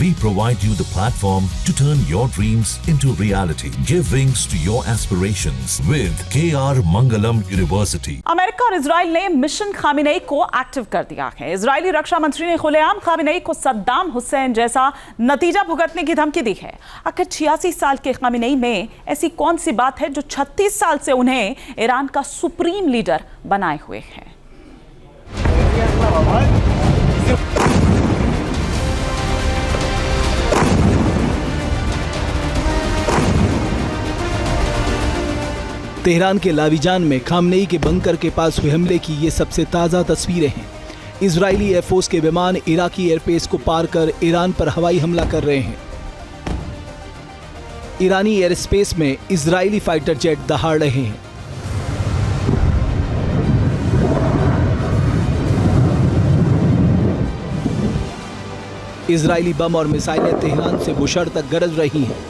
We provide you the platform to turn your dreams into reality. Give wings to your aspirations with KR Mangalam University. America और Israel ने mission खामिनेई को active कर दिया है। Israeli रक्षा मंत्री ने खुलेआम खामिनेई को सद्दाम हुसैन जैसा नतीजा भुगतने की धमकी दी है। आखिर 86 साल के खामिनेई में ऐसी कौन सी बात है जो 36 साल से उन्हें ईरान का सुप्रीम लीडर बनाए हुए है। तेहरान के लाविजान में खामनेई के बंकर के पास हुए हमले की ये सबसे ताज़ा तस्वीरें हैं। इजरायली एयरफोर्स के विमान इराकी एयरबेस को पार कर ईरान पर हवाई हमला कर रहे हैं। ईरानी एयर स्पेस में इजरायली फाइटर जेट दहाड़ रहे हैं। इजरायली बम और मिसाइलें तेहरान से बुशर तक गरज रही हैं।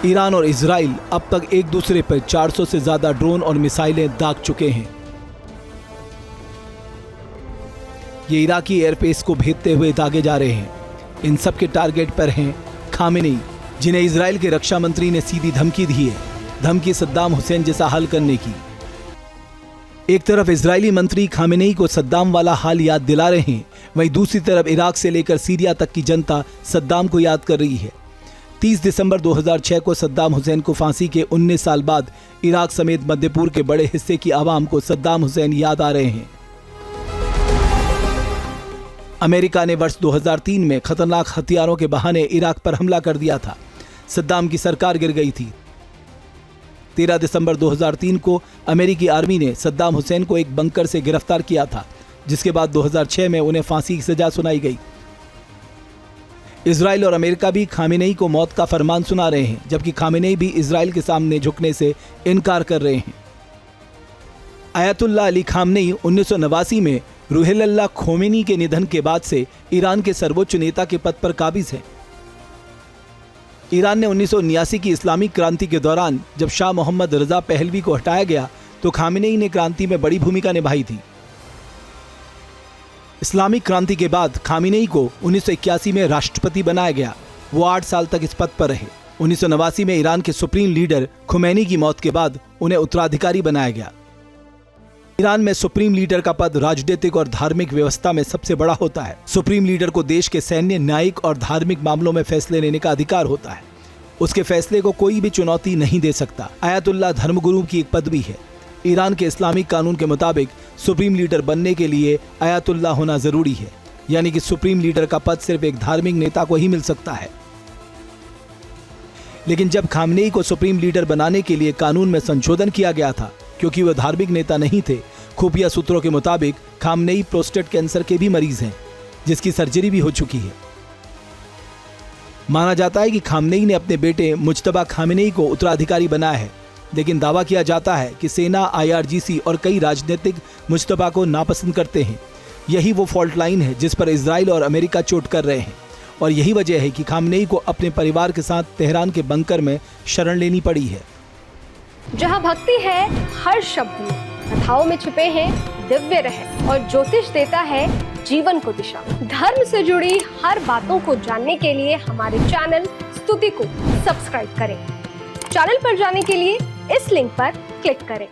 ईरान और इजराइल अब तक एक दूसरे पर 400 से ज्यादा ड्रोन और मिसाइलें दाग चुके हैं। ये इराकी एयरबेस को भेदते हुए दागे जा रहे हैं। इन सब के टारगेट पर हैं खामेनेई, जिन्हें इजराइल के रक्षा मंत्री ने सीधी धमकी दी है। धमकी सद्दाम हुसैन जैसा हाल करने की। एक तरफ इजरायली मंत्री खामेनेई को सद्दाम वाला हाल याद दिला रहे हैं, वहीं दूसरी तरफ इराक से लेकर सीरिया तक की जनता सद्दाम को याद कर रही है। 30 दिसंबर 2006 को सद्दाम हुसैन को फांसी के 19 साल बाद इराक समेत मध्यपूर्व के बड़े हिस्से की आवाम को सद्दाम हुसैन याद आ रहे हैं। अमेरिका ने वर्ष 2003 में खतरनाक हथियारों के बहाने इराक पर हमला कर दिया था। सद्दाम की सरकार गिर गई थी। 13 दिसंबर 2003 को अमेरिकी आर्मी ने सद्दाम हुसैन को एक बंकर से गिरफ्तार किया था, जिसके बाद 2006 में उन्हें फांसी की सजा सुनाई गई। इजराइल और अमेरिका भी खामेनेई को मौत का फरमान सुना रहे हैं, जबकि खामेनेई भी इजराइल के सामने झुकने से इनकार कर रहे हैं। आयतुल्लाह अली खामेनेई 1989 में रूहुल्लाह खोमेनी के निधन के बाद से ईरान के सर्वोच्च नेता के पद पर काबिज हैं। ईरान ने 1979 की इस्लामिक क्रांति के दौरान जब शाह मोहम्मद रजा पहलवी को हटाया गया तो खामेनेई ने क्रांति में बड़ी भूमिका निभाई थी। इस्लामिक क्रांति के बाद खामेनेई को 1981 में राष्ट्रपति बनाया गया। वो 8 साल तक इस पद पर रहे। 1989 में ईरान के सुप्रीम लीडर खुमैनी की मौत के बाद उन्हें उत्तराधिकारी बनाया गया। ईरान में सुप्रीम लीडर का पद राजनीतिक और धार्मिक व्यवस्था में सबसे बड़ा होता है। सुप्रीम लीडर को देश के सैन्य, न्यायिक और धार्मिक मामलों में फैसले लेने का अधिकार होता है। उसके फैसले को कोई भी चुनौती नहीं दे सकता। आयतुल्लाह धर्मगुरु की एक पदवी है। ईरान के इस्लामिक कानून के मुताबिक सुप्रीम लीडर बनने के लिए आयतुल्लाह होना जरूरी है, यानी कि सुप्रीम लीडर का पद सिर्फ एक धार्मिक नेता को ही मिल सकता है। लेकिन जब खामेनेई को सुप्रीम लीडर बनाने के लिए कानून में संशोधन किया गया था, क्योंकि वह धार्मिक नेता नहीं थे, खुफिया सूत्रों के मुताबिक खामेनेई प्रोस्टेट कैंसर के भी मरीज हैं, जिसकी सर्जरी भी हो चुकी है। माना जाता है कि खामेनेई ने अपने बेटे मुज्तबा खामेनेई को उत्तराधिकारी बनाया है, लेकिन दावा किया जाता है कि सेना, IRGC और कई राजनीतिक मुज्तबा को नापसंद करते हैं। यही वो फॉल्ट लाइन है जिस पर इजराइल और अमेरिका चोट कर रहे हैं, और यही वजह है कि खामेनेई को अपने परिवार के साथ तेहरान के बंकर में शरण लेनी पड़ी है। जहाँ भक्ति है हर शब्द में, कथाओं में छुपे हैं दिव्य रहस्य, और ज्योतिष देता है जीवन को दिशा। धर्म से जुड़ी हर बातों को जानने के लिए हमारे चैनल स्तुति को सब्सक्राइब करें। चैनल पर जाने के लिए इस लिंक पर क्लिक करें।